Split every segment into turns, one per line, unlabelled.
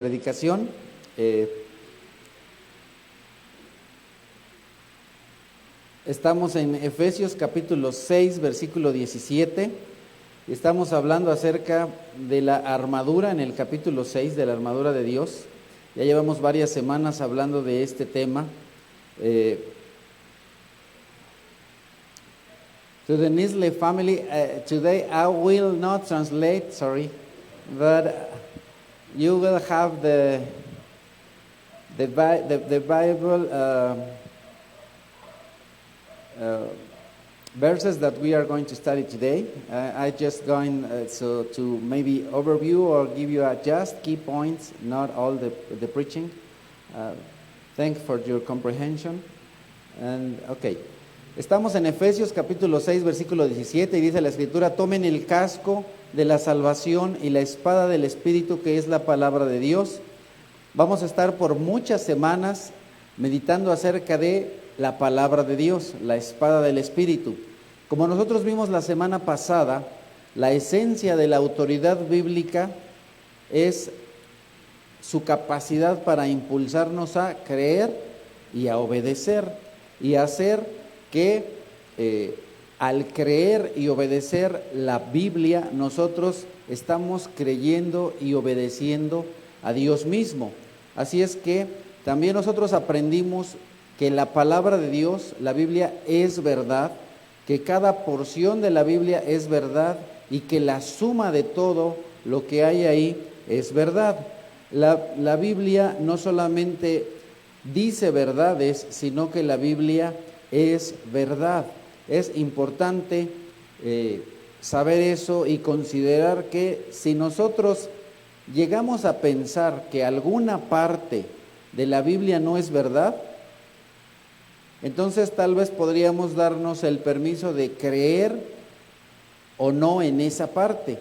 predicación. Estamos en Efesios capítulo 6, versículo 17. Estamos hablando acerca de la armadura en el capítulo 6, de la armadura de Dios. Ya llevamos varias semanas hablando de este tema. To the Nisley family, today I will not translate, but you will have the Bible verses that we are going to study today. I just going to maybe overview or give you just key points, not all the preaching. Thanks for your comprehension. And okay. Estamos en Efesios capítulo 6, versículo 17, y dice la Escritura: tomen el casco de la salvación y la espada del Espíritu, que es la palabra de Dios. Vamos a estar por muchas semanas meditando acerca de la palabra de Dios, la espada del Espíritu. Como nosotros vimos la semana pasada, la esencia de la autoridad bíblica es su capacidad para impulsarnos a creer y a obedecer, y a hacer que al creer y obedecer la Biblia, nosotros estamos creyendo y obedeciendo a Dios mismo. Así es que también nosotros aprendimos que la palabra de Dios, la Biblia, es verdad, que cada porción de la Biblia es verdad y que la suma de todo lo que hay ahí es verdad. La Biblia no solamente dice verdades, sino que la Biblia es verdad. Es importante saber eso y considerar que si nosotros llegamos a pensar que alguna parte de la Biblia no es verdad, entonces tal vez podríamos darnos el permiso de creer o no en esa parte.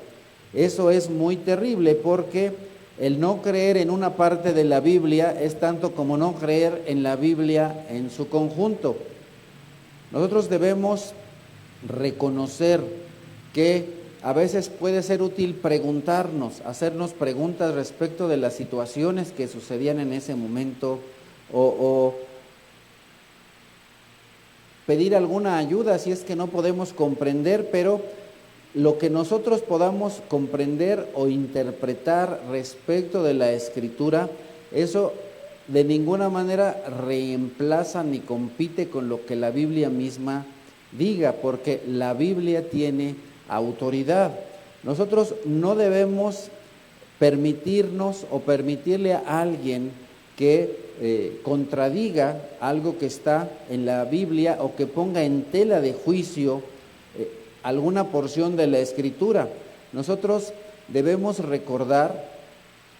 Eso es muy terrible, porque el no creer en una parte de la Biblia es tanto como no creer en la Biblia en su conjunto. Nosotros debemos reconocer que a veces puede ser útil preguntarnos, hacernos preguntas respecto de las situaciones que sucedían en ese momento, o pedir alguna ayuda si es que no podemos comprender, pero lo que nosotros podamos comprender o interpretar respecto de la Escritura, eso de ninguna manera reemplaza ni compite con lo que la Biblia misma diga, porque la Biblia tiene autoridad. Nosotros no debemos permitirnos o permitirle a alguien que contradiga algo que está en la Biblia, o que ponga en tela de juicio alguna porción de la Escritura. Nosotros debemos recordar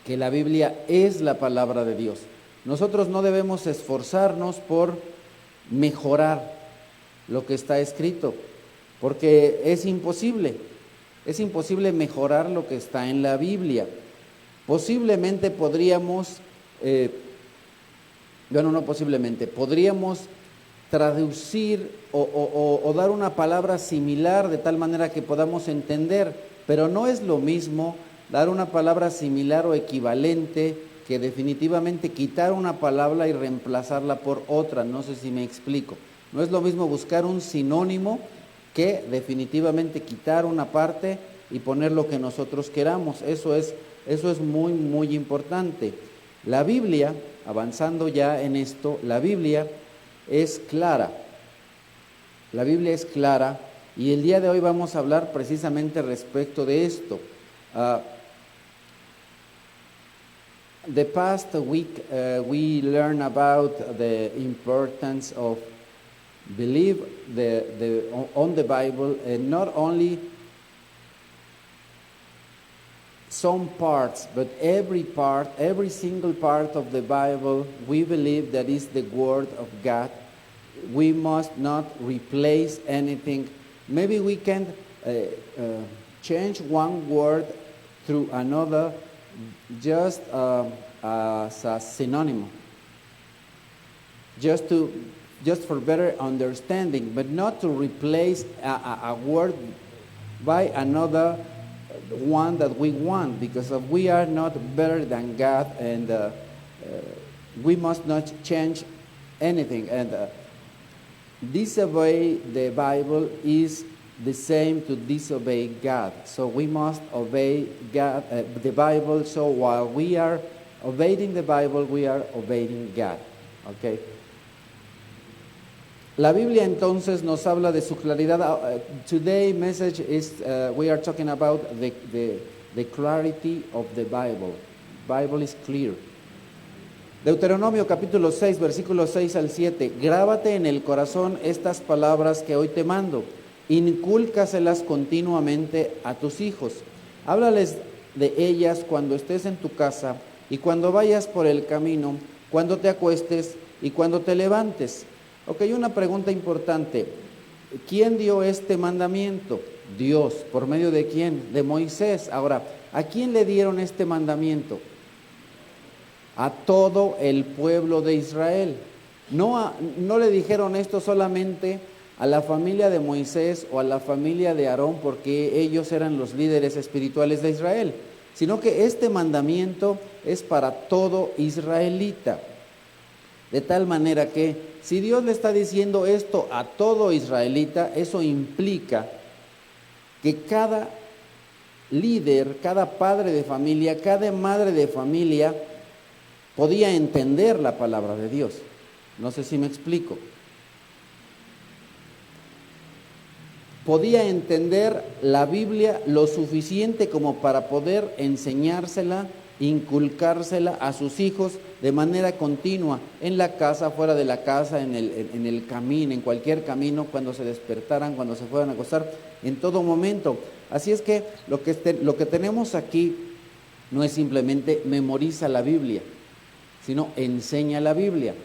que la Biblia es la palabra de Dios. Nosotros no debemos esforzarnos por mejorar lo que está escrito, porque es imposible mejorar lo que está en la Biblia. Posiblemente podríamos, podríamos traducir o dar una palabra similar de tal manera que podamos entender, pero no es lo mismo dar una palabra similar o equivalente que definitivamente quitar una palabra y reemplazarla por otra. No sé si me explico. No es lo mismo buscar un sinónimo que definitivamente quitar una parte y poner lo que nosotros queramos. Eso es muy, muy importante. La Biblia, avanzando ya en esto, la Biblia es clara. La Biblia es clara, y el día de hoy vamos a hablar precisamente respecto de esto. The past week we learned about the importance of believe on the Bible, and not only some parts, but every single part of the Bible we believe that is the Word of God. We must not replace anything. Maybe we can change one word through another, just as a synonym, just for better understanding, but not to replace a word by another one that we want, because we are not better than God, and we must not change anything. And disobey the Bible is the same to disobey God. So we must obey God, the Bible. So while we are obeying the Bible, we are obeying God. Okay. La Biblia entonces nos habla de su claridad. Today's message is we are talking about the clarity of the Bible. Bible is clear. Deuteronomio capítulo 6, versículos 6 al 7. Grábate en el corazón estas palabras que hoy te mando. Incúlcaselas continuamente a tus hijos. Háblales de ellas cuando estés en tu casa y cuando vayas por el camino, cuando te acuestes y cuando te levantes. Ok, una pregunta importante. ¿Quién dio este mandamiento? Dios. ¿Por medio de quién? De Moisés. Ahora, ¿a quién le dieron este mandamiento? A todo el pueblo de Israel. No le dijeron esto solamente a la familia de Moisés o a la familia de Aarón, porque ellos eran los líderes espirituales de Israel, sino que este mandamiento es para todo israelita. De tal manera que si Dios le está diciendo esto a todo israelita, eso implica que cada líder, cada padre de familia, cada madre de familia podía entender la palabra de Dios. No sé si me explico. Podía entender la Biblia lo suficiente como para poder enseñársela, inculcársela a sus hijos de manera continua, en la casa, fuera de la casa, en el camino, en cualquier camino, cuando se despertaran, cuando se fueran a acostar, en todo momento. Así es que lo que tenemos aquí no es simplemente memoriza la Biblia, sino enseña la Biblia.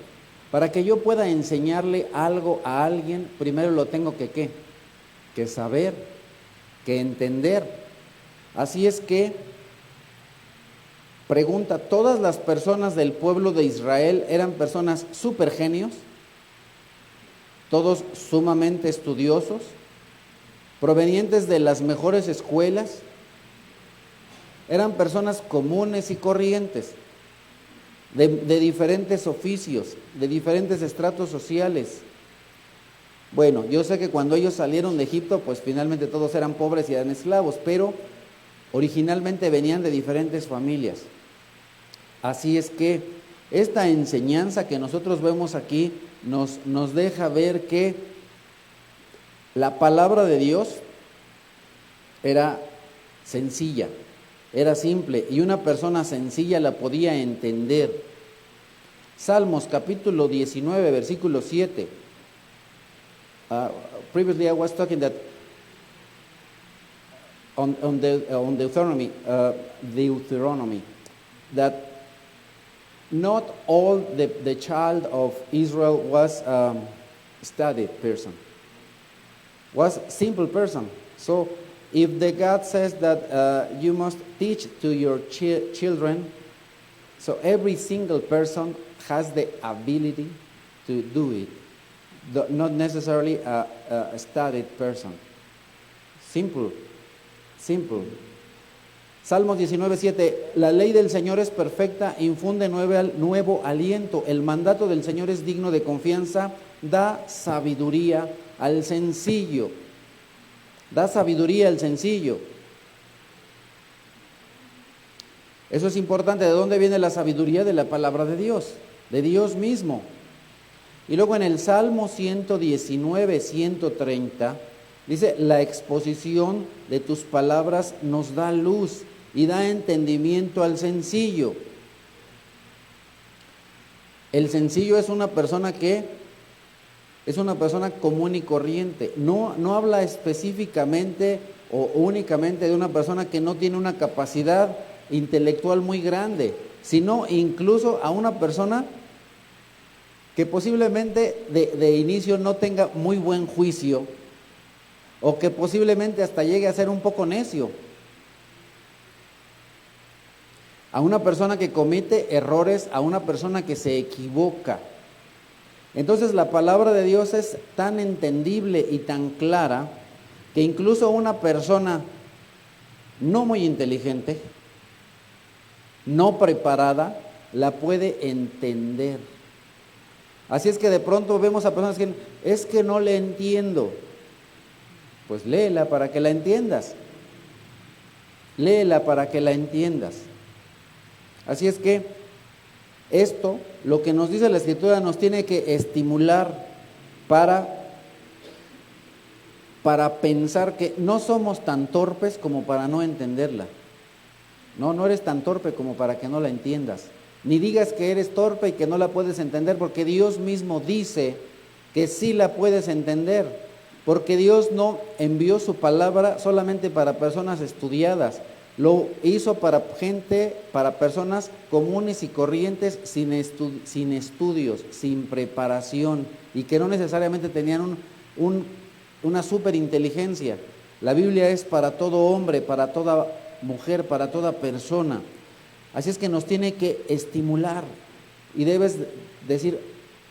Para que yo pueda enseñarle algo a alguien, primero lo tengo que saber, que entender. Así es que, pregunta, ¿todas las personas del pueblo de Israel eran personas súper genios? ¿Todos sumamente estudiosos? ¿Provenientes de las mejores escuelas? Eran personas comunes y corrientes, de diferentes oficios, de diferentes estratos sociales. Bueno, yo sé que cuando ellos salieron de Egipto, pues finalmente todos eran pobres y eran esclavos, pero originalmente venían de diferentes familias. Así es que esta enseñanza que nosotros vemos aquí nos deja ver que la palabra de Dios era sencilla, era simple, y una persona sencilla la podía entender. Salmos capítulo 19, versículo 7. Previously I was talking that on Deuteronomy, that not all the child of Israel was studied person, was simple person. So if the God says that you must teach to your children, so every single person has the ability to do it. Not necessarily a studied person. Simple. Salmos 19:7. La ley del Señor es perfecta, infunde nuevo aliento. El mandato del Señor es digno de confianza, da sabiduría al sencillo. Da sabiduría al sencillo. Eso es importante. ¿De dónde viene la sabiduría? De la palabra de Dios, de Dios mismo. Y luego en el Salmo 119, 130, dice, la exposición de tus palabras nos da luz y da entendimiento al sencillo. El sencillo es una persona común y corriente. No habla específicamente o únicamente de una persona que no tiene una capacidad intelectual muy grande, sino incluso a una persona que posiblemente de inicio no tenga muy buen juicio, o que posiblemente hasta llegue a ser un poco necio. A una persona que comete errores, a una persona que se equivoca. Entonces la palabra de Dios es tan entendible y tan clara que incluso una persona no muy inteligente, no preparada, la puede entender. Así es que de pronto vemos a personas que es que no le entiendo. Pues léela para que la entiendas. Léela para que la entiendas. Así es que esto, lo que nos dice la Escritura, nos tiene que estimular para pensar que no somos tan torpes como para no entenderla. No eres tan torpe como para que no la entiendas. Ni digas que eres torpe y que no la puedes entender, porque Dios mismo dice que sí la puedes entender, porque Dios no envió su palabra solamente para personas estudiadas, lo hizo para gente, para personas comunes y corrientes, sin estudios, sin preparación, y que no necesariamente tenían una superinteligencia. La Biblia es para todo hombre, para toda mujer, para toda persona. Así es que nos tiene que estimular y debes decir,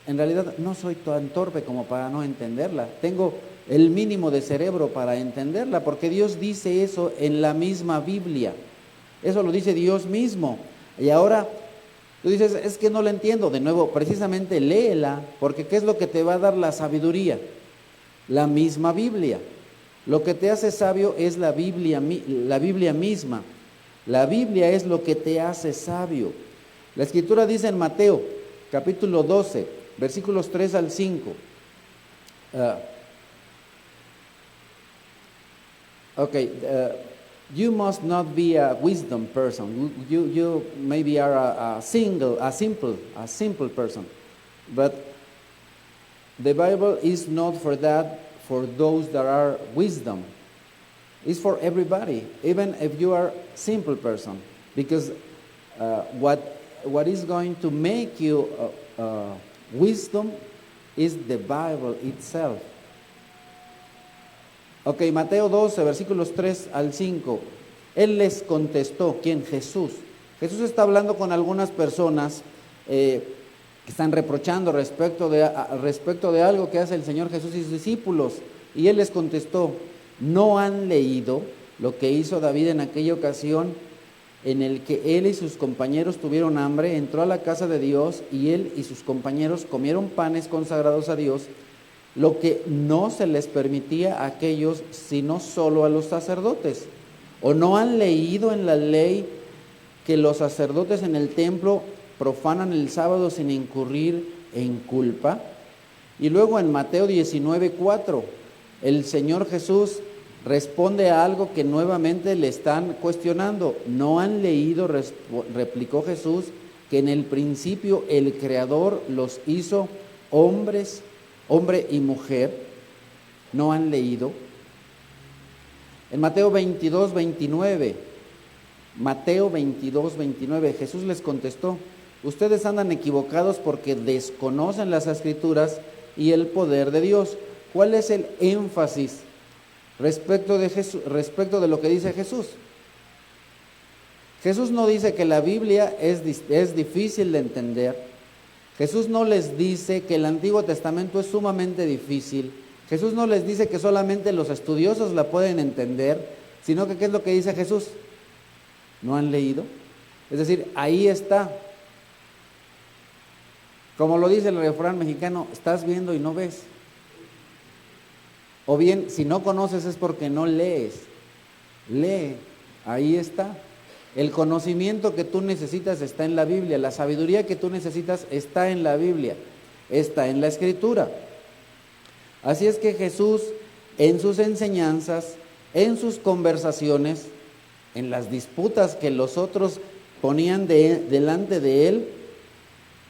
en realidad no soy tan torpe como para no entenderla, tengo el mínimo de cerebro para entenderla, porque Dios dice eso en la misma Biblia, eso lo dice Dios mismo. Y ahora tú dices, es que no la entiendo. De nuevo, precisamente léela, porque ¿qué es lo que te va a dar la sabiduría? La misma Biblia. Lo que te hace sabio es la Biblia misma. La Biblia es lo que te hace sabio. La Escritura dice en Mateo, capítulo 12, versículos 3 al 5. You must not be a wisdom person. You maybe are a simple person. But the Bible is not for that, for those that are wisdom. It's for everybody, even if you are a simple person, because what is going to make you wisdom is the Bible itself. Ok, Mateo 12, versículos 3 al 5. Él les contestó, ¿quién? Jesús. Jesús está hablando con algunas personas que están reprochando respecto de algo que hace el Señor Jesús y sus discípulos. Y Él les contestó, ¿no han leído lo que hizo David en aquella ocasión en el que él y sus compañeros tuvieron hambre? Entró a la casa de Dios y él y sus compañeros comieron panes consagrados a Dios, lo que no se les permitía a aquellos, sino solo a los sacerdotes. ¿O no han leído en la ley que los sacerdotes en el templo profanan el sábado sin incurrir en culpa? Y luego en Mateo 19:4, el Señor Jesús responde a algo que nuevamente le están cuestionando. ¿No han leído, replicó Jesús, que en el principio el Creador los hizo hombre y mujer? ¿No han leído? En Mateo 22:29, Jesús les contestó, ustedes andan equivocados porque desconocen las Escrituras y el poder de Dios. ¿Cuál es el énfasis respecto de lo que dice Jesús? Jesús no dice que la Biblia es difícil de entender. Jesús no les dice que el Antiguo Testamento es sumamente difícil. Jesús no les dice que solamente los estudiosos la pueden entender, sino que ¿qué es lo que dice Jesús? ¿No han leído? Es decir, ahí está. Como lo dice el refrán mexicano, estás viendo y no ves. O bien, si no conoces es porque no lees. Lee, ahí está. El conocimiento que tú necesitas está en la Biblia, la sabiduría que tú necesitas está en la Biblia, está en la Escritura. Así es que Jesús, en sus enseñanzas, en sus conversaciones, en las disputas que los otros ponían delante de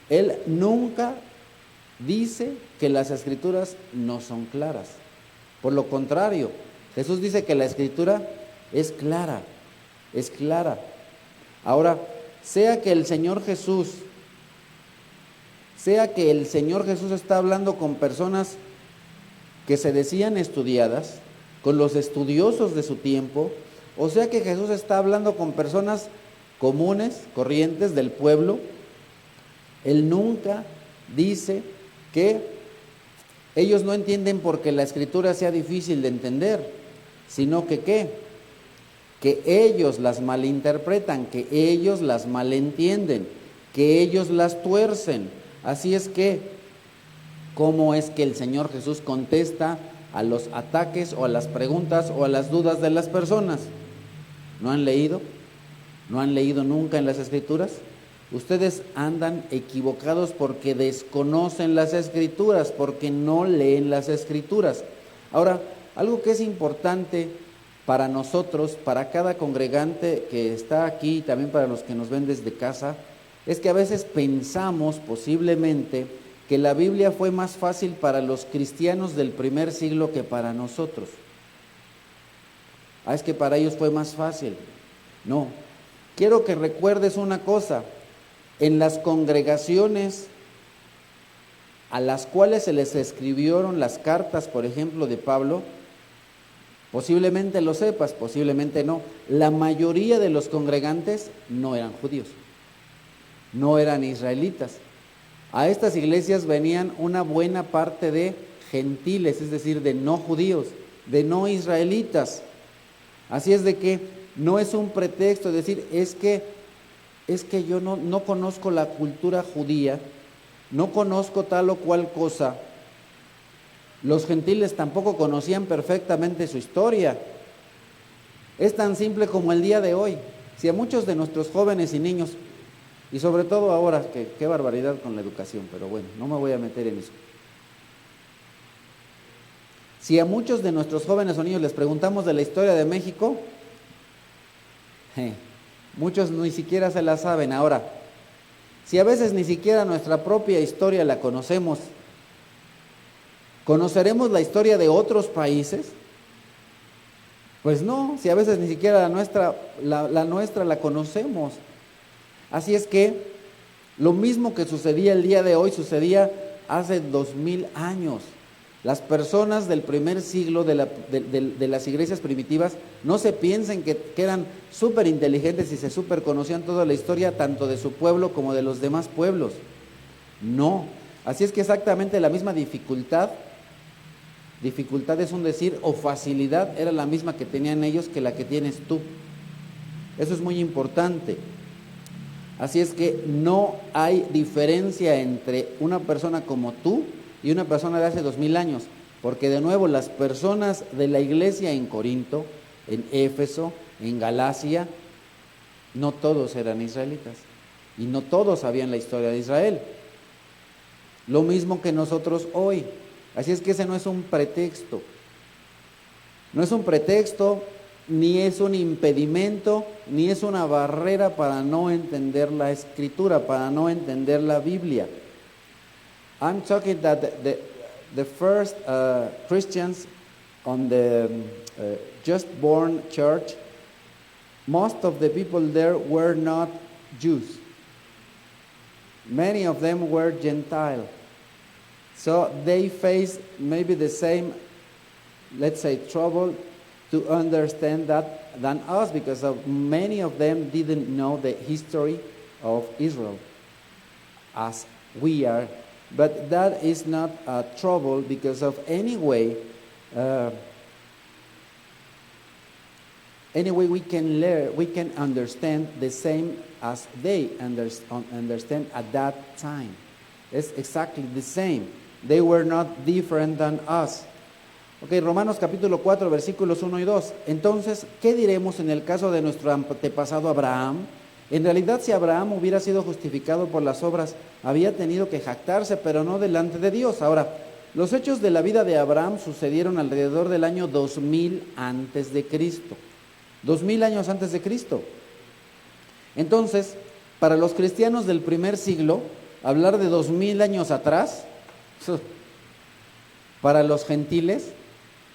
él nunca dice que las Escrituras no son claras. Por lo contrario, Jesús dice que la Escritura es clara, es clara. Ahora, sea que el Señor Jesús está hablando con personas que se decían estudiadas, con los estudiosos de su tiempo, o sea que Jesús está hablando con personas comunes, corrientes del pueblo, Él nunca dice que ellos no entienden porque la Escritura sea difícil de entender, sino que ¿qué? que ellos las malinterpretan, que ellos las malentienden, que ellos las tuercen. Así es que, ¿cómo es que el Señor Jesús contesta a los ataques o a las preguntas o a las dudas de las personas? ¿No han leído? ¿No han leído nunca en las Escrituras? Ustedes andan equivocados porque desconocen las Escrituras, porque no leen las Escrituras. Ahora, algo que es importante para nosotros, para cada congregante que está aquí, y también para los que nos ven desde casa, es que a veces pensamos posiblemente que la Biblia fue más fácil para los cristianos del primer siglo que para nosotros. Es que para ellos fue más fácil. No, quiero que recuerdes una cosa: en las congregaciones a las cuales se les escribieron las cartas, por ejemplo, de Pablo, posiblemente lo sepas, posiblemente no, la mayoría de los congregantes no eran judíos, no eran israelitas. A estas iglesias venían una buena parte de gentiles, es decir, de no judíos, de no israelitas. Así es de que no es un pretexto decir, es que yo no conozco la cultura judía, no conozco tal o cual cosa. Los gentiles tampoco conocían perfectamente su historia. Es tan simple como el día de hoy. Si a muchos de nuestros jóvenes y niños, y sobre todo ahora, que qué barbaridad con la educación, pero bueno, no me voy a meter en eso. Si a muchos de nuestros jóvenes o niños les preguntamos de la historia de México, muchos ni siquiera se la saben. Ahora, si a veces ni siquiera nuestra propia historia la conocemos, ¿conoceremos la historia de otros países? Pues no, si a veces ni siquiera la nuestra la conocemos. Así es que lo mismo que sucedía el día de hoy sucedía hace 2000 años. Las personas del primer siglo de las iglesias primitivas no se piensen que eran súper inteligentes y se súper conocían toda la historia tanto de su pueblo como de los demás pueblos. No, así es que exactamente la misma dificultad es un decir, o facilidad era la misma que tenían ellos que la que tienes tú. Eso es muy importante. Así es que no hay diferencia entre una persona como tú y una persona de hace 2000 años, porque de nuevo las personas de la iglesia en Corinto, en Éfeso, en Galacia, no todos eran israelitas y no todos sabían la historia de Israel. Lo mismo que nosotros hoy. Así es que ese no es un pretexto. No es un pretexto, ni es un impedimento, ni es una barrera para no entender la Escritura, para no entender la Biblia. I'm talking that the first Christians on the just born church, most of the people there were not Jews. Many of them were Gentile. So they faced maybe the same, let's say, trouble to understand that than us, because many of them didn't know the history of Israel as we are. But that is not a trouble, because of anyway we can learn, we can understand the same as they understand at that time. It's exactly the same. They were not different than us. Ok, Romanos capítulo 4, versículos 1 y 2. Entonces, ¿qué diremos en el caso de nuestro antepasado Abraham? En realidad, si Abraham hubiera sido justificado por las obras, había tenido que jactarse, pero no delante de Dios. Ahora, los hechos de la vida de Abraham sucedieron alrededor del año 2000 antes de Cristo. 2000 años antes de Cristo. Entonces, para los cristianos del primer siglo, hablar de 2000 años atrás, para los gentiles,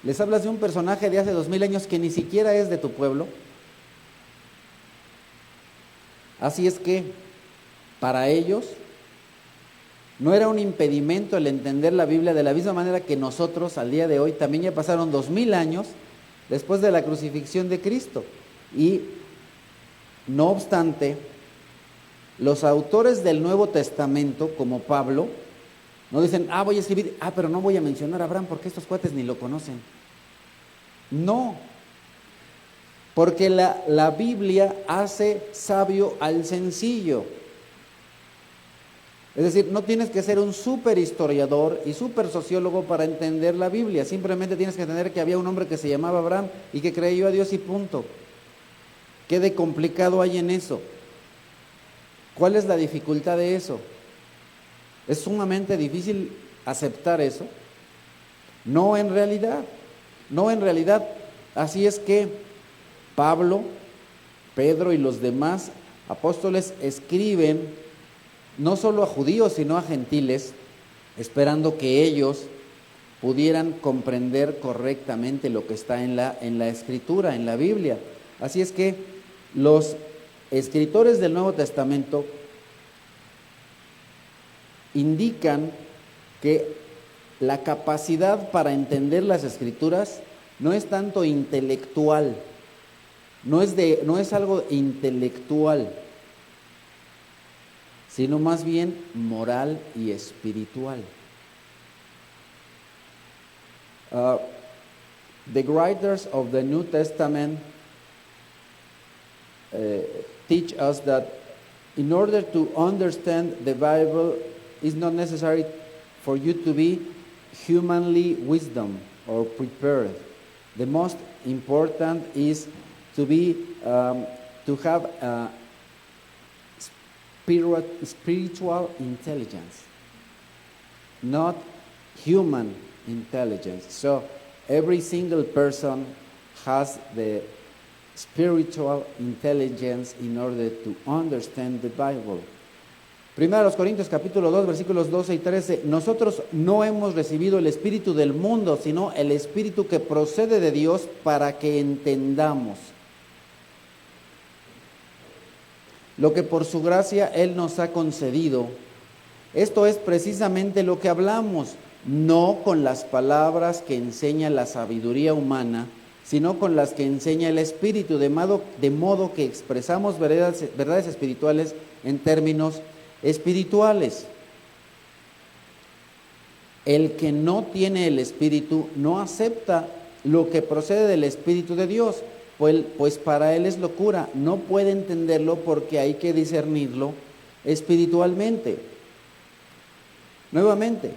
les hablas de un personaje de hace 2000 años que ni siquiera es de tu pueblo. Así es que para ellos no era un impedimento el entender la Biblia, de la misma manera que nosotros al día de hoy también ya pasaron 2000 años después de la crucifixión de Cristo. Y no obstante, los autores del Nuevo Testamento, como Pablo, no dicen, voy a escribir, pero no voy a mencionar a Abraham porque estos cuates ni lo conocen. No. Porque la Biblia hace sabio al sencillo. Es decir, no tienes que ser un súper historiador y súper sociólogo para entender la Biblia. Simplemente tienes que entender que había un hombre que se llamaba Abraham y que creyó a Dios y punto. ¿Qué de complicado hay en eso? ¿Cuál es la dificultad de eso? ¿Es sumamente difícil aceptar eso? No en realidad. No en realidad. Así es que Pablo, Pedro y los demás apóstoles escriben no solo a judíos, sino a gentiles, esperando que ellos pudieran comprender correctamente lo que está en la Escritura, en la Biblia. Así es que los escritores del Nuevo Testamento indican que la capacidad para entender las Escrituras no es tanto intelectual, no es algo intelectual, sino más bien moral y espiritual. The writers of the New Testament teach us that in order to understand the Bible, it's not necessary for you to be humanly wisdom or prepared. The most important is to have spiritual intelligence, not human intelligence. So every single person has the spiritual intelligence in order to understand the Bible. Primero los Corintios capítulo 2 versículos 12 y 13. Nosotros no hemos recibido el espíritu del mundo, sino el espíritu que procede de Dios para que entendamos lo que por su gracia Él nos ha concedido. Esto es precisamente lo que hablamos, no con las palabras que enseña la sabiduría humana, sino con las que enseña el Espíritu, de modo que expresamos verdades espirituales en términos espirituales. El que no tiene el Espíritu no acepta lo que procede del Espíritu de Dios, pues para él es locura, no puede entenderlo porque hay que discernirlo espiritualmente. Nuevamente,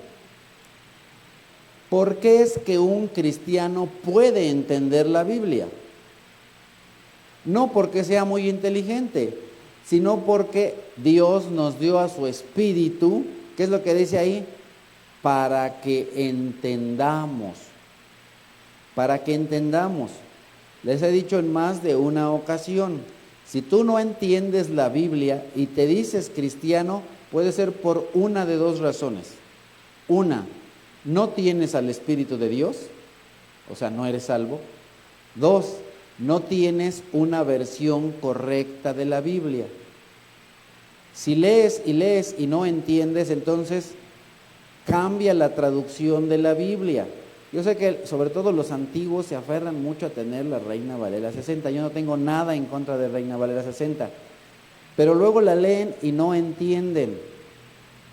¿por qué es que un cristiano puede entender la Biblia? No porque sea muy inteligente, sino porque Dios nos dio a su Espíritu, ¿qué es lo que dice ahí? Para que entendamos, para que entendamos. Les he dicho en más de una ocasión, si tú no entiendes la Biblia y te dices cristiano, puede ser por una de dos razones. Una, no tienes al Espíritu de Dios, o sea, no eres salvo. Dos, no tienes una versión correcta de la Biblia. Si lees y no entiendes, entonces cambia la traducción de la Biblia. Yo sé que sobre todo los antiguos se aferran mucho a tener la Reina Valera 60. Yo no tengo nada en contra de Reina Valera 60. Pero luego la leen y no entienden.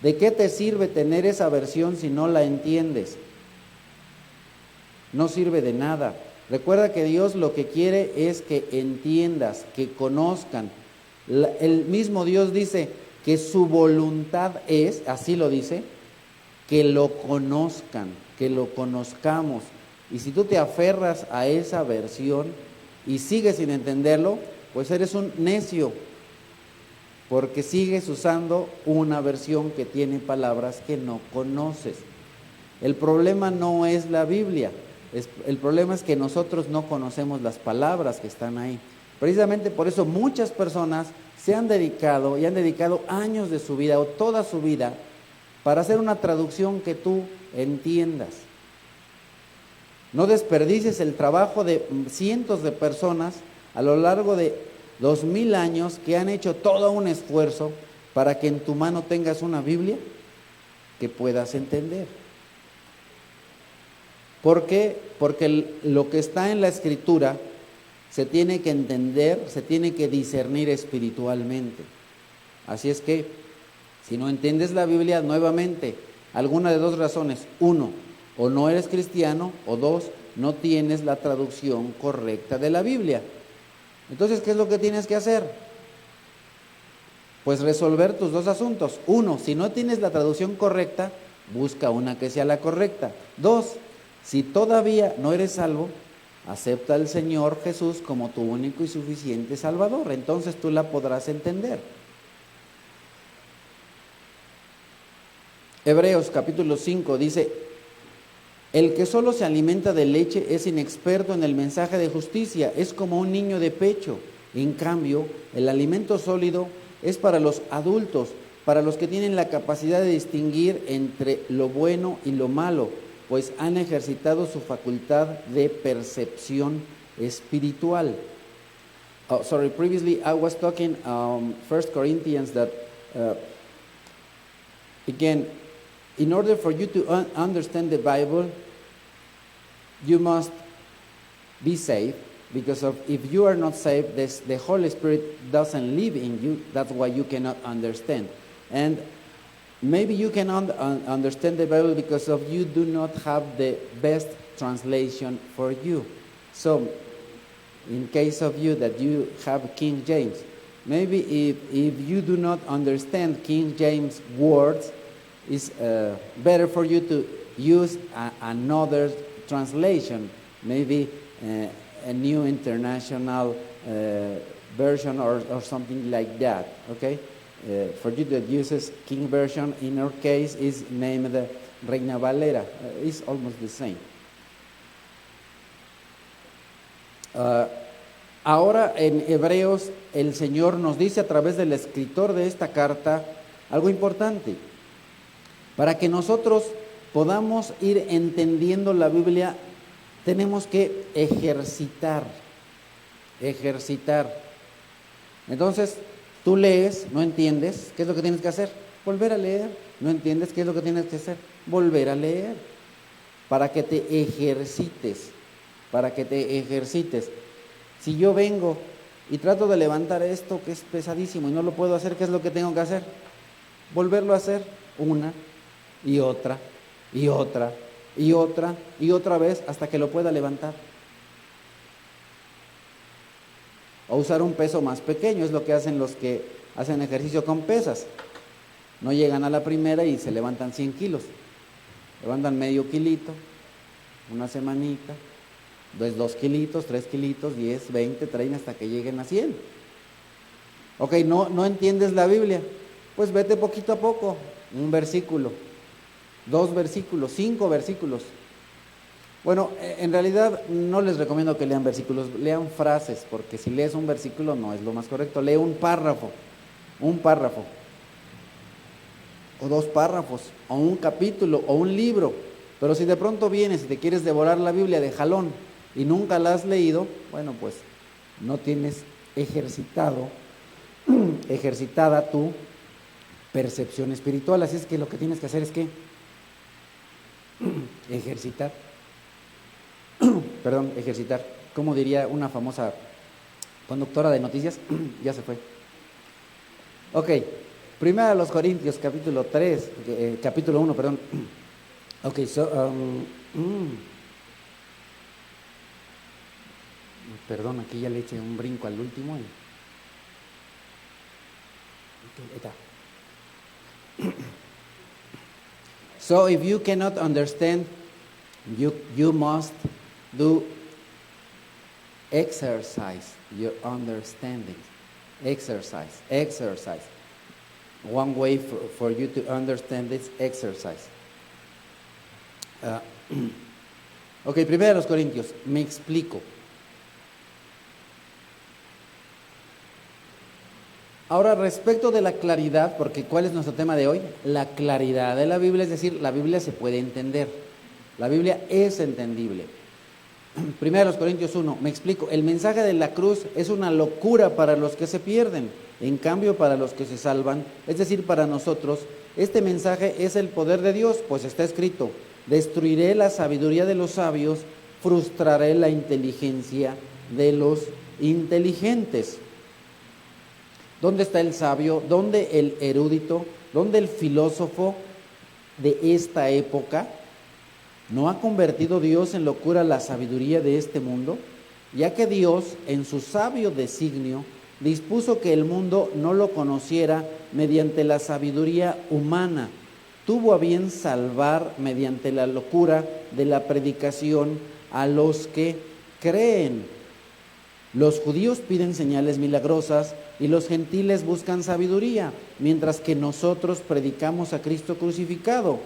¿De qué te sirve tener esa versión si no la entiendes? No sirve de nada. Recuerda que Dios lo que quiere es que entiendas, que conozcan. El mismo Dios dice que su voluntad es, así lo dice, que lo conozcan, que lo conozcamos. Y si tú te aferras a esa versión y sigues sin entenderlo, pues eres un necio, porque sigues usando una versión que tiene palabras que no conoces. El problema no es la Biblia, el problema es que nosotros no conocemos las palabras que están ahí. Precisamente por eso muchas personas se han dedicado y han dedicado años de su vida o toda su vida para hacer una traducción que tú entiendas. No desperdicies el trabajo de cientos de personas a lo largo de 2000 años que han hecho todo un esfuerzo para que en tu mano tengas una Biblia que puedas entender. ¿Por qué? Porque lo que está en la Escritura se tiene que entender, se tiene que discernir espiritualmente. Así es que, si no entiendes la Biblia, nuevamente, alguna de dos razones. Uno, o no eres cristiano, o dos, no tienes la traducción correcta de la Biblia. Entonces, ¿qué es lo que tienes que hacer? Pues resolver tus dos asuntos. Uno, si no tienes la traducción correcta, busca una que sea la correcta. Dos, si todavía no eres salvo, acepta al Señor Jesús como tu único y suficiente Salvador. Entonces tú la podrás entender. Hebreos capítulo 5 dice: el que solo se alimenta de leche es inexperto en el mensaje de justicia, es como un niño de pecho. En cambio, el alimento sólido es para los adultos, para los que tienen la capacidad de distinguir entre lo bueno y lo malo, pues han ejercitado su facultad de percepción espiritual. Previously I was talking 1 Corinthians that again, in order for you to understand the Bible, you must be saved, because if you are not saved, the Holy Spirit doesn't live in you. That's why you cannot understand. And maybe you cannot understand the Bible because of you do not have the best translation for you. So, in case of you that you have King James, maybe if you do not understand King James words, it's better for you to use another translation, maybe a new international version or something like that, okay? For you that uses King version, in our case is named Reina Valera. It's almost the same. Ahora en Hebreos el Señor nos dice a través del escritor de esta carta algo importante. Para que nosotros podamos ir entendiendo la Biblia, tenemos que ejercitar. Entonces, tú lees, no entiendes, ¿qué es lo que tienes que hacer? Volver a leer. No entiendes, ¿qué es lo que tienes que hacer? Volver a leer. Para que te ejercites. Si yo vengo y trato de levantar esto que es pesadísimo y no lo puedo hacer, ¿qué es lo que tengo que hacer? Volverlo a hacer una y otra y otra y otra y otra vez hasta que lo pueda levantar. O usar un peso más pequeño, es lo que hacen los que hacen ejercicio con pesas. No llegan a la primera y se levantan 100 kilos. Levantan medio kilito, una semanita, 2 kilitos, 3 kilitos, 10, 20, 30 hasta que lleguen a 100. Ok, no entiendes la Biblia, pues vete poquito a poco, un versículo, 2 versículos, 5 versículos. Bueno, en realidad no les recomiendo que lean versículos, lean frases, porque si lees un versículo no es lo más correcto. Lee un párrafo, o 2 párrafos, o un capítulo, o un libro. Pero si de pronto vienes y te quieres devorar la Biblia de jalón y nunca la has leído, bueno, pues no tienes ejercitada tu percepción espiritual. Así es que lo que tienes que hacer es que ejercitar. Como diría una famosa conductora de noticias, ya se fue. Ok, primero a los Corintios, capítulo 1, perdón. Ok, perdón, aquí ya le eché un brinco al último. Okay, está. So if you cannot understand, you must do exercise your understanding. Exercise. One way for you to understand this exercise. Ok, primero a los Corintios, me explico. Ahora, respecto de la claridad, porque ¿cuál es nuestro tema de hoy? La claridad de la Biblia, es decir, la Biblia se puede entender. La Biblia es entendible. Primero a los Corintios 1, me explico. El mensaje de la cruz es una locura para los que se pierden. En cambio, para los que se salvan, es decir, para nosotros, este mensaje es el poder de Dios, pues está escrito: destruiré la sabiduría de los sabios, frustraré la inteligencia de los inteligentes. ¿Dónde está el sabio? ¿Dónde el erudito? ¿Dónde el filósofo de esta época? ¿No ha convertido Dios en locura la sabiduría de este mundo? ya que Dios, en su sabio designio, dispuso que el mundo no lo conociera mediante la sabiduría humana. Tuvo a bien salvar mediante la locura de la predicación a los que creen. Los judíos piden señales milagrosas y los gentiles buscan sabiduría, mientras que nosotros predicamos a Cristo crucificado.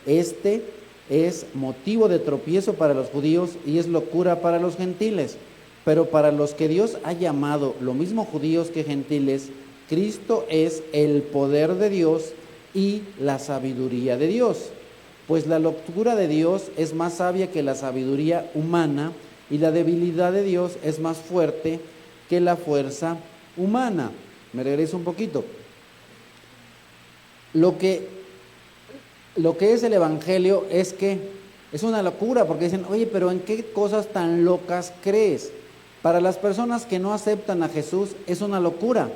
Este es motivo de tropiezo para los judíos y es locura para los gentiles. Pero para los que Dios ha llamado, lo mismo judíos que gentiles, Cristo es el poder de Dios y la sabiduría de Dios. Pues la locura de Dios es más sabia que la sabiduría humana, y la debilidad de Dios es más fuerte que la fuerza humana. Me regreso un poquito. Lo que es el Evangelio es que es una locura, porque dicen, oye, pero ¿en qué cosas tan locas crees? Para las personas que no aceptan a Jesús es una locura.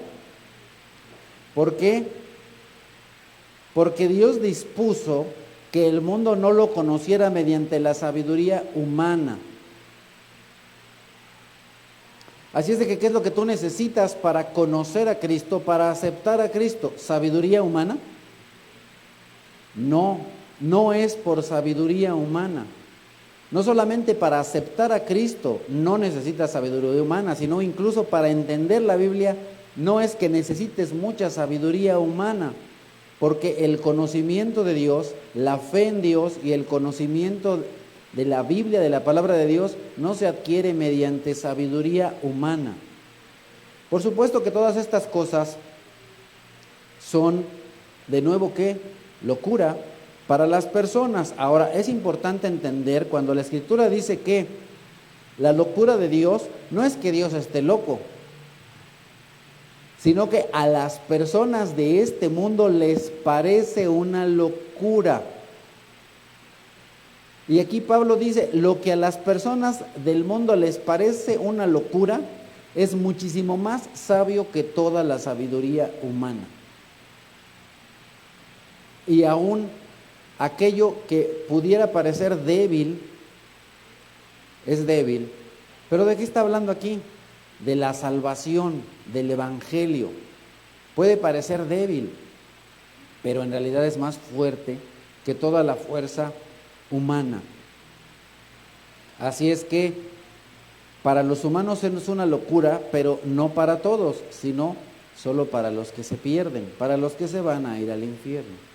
¿Por qué? Porque Dios dispuso que el mundo no lo conociera mediante la sabiduría humana. Así es de que, ¿qué es lo que tú necesitas para conocer a Cristo, para aceptar a Cristo? ¿Sabiduría humana? No, no es por sabiduría humana. No solamente para aceptar a Cristo no necesitas sabiduría humana, sino incluso para entender la Biblia no es que necesites mucha sabiduría humana, porque el conocimiento de Dios, la fe en Dios y el conocimiento de la Biblia, de la palabra de Dios, no se adquiere mediante sabiduría humana. Por supuesto que todas estas cosas son, de nuevo, ¿qué? Locura para las personas. Ahora, es importante entender cuando la Escritura dice que la locura de Dios no es que Dios esté loco, sino que a las personas de este mundo les parece una locura. Y aquí Pablo dice, lo que a las personas del mundo les parece una locura es muchísimo más sabio que toda la sabiduría humana. Y aún aquello que pudiera parecer débil, es débil. ¿Pero de qué está hablando aquí? De la salvación, del Evangelio. Puede parecer débil, pero en realidad es más fuerte que toda la fuerza humana. Así es que para los humanos es una locura, pero no para todos, sino solo para los que se pierden, para los que se van a ir al infierno.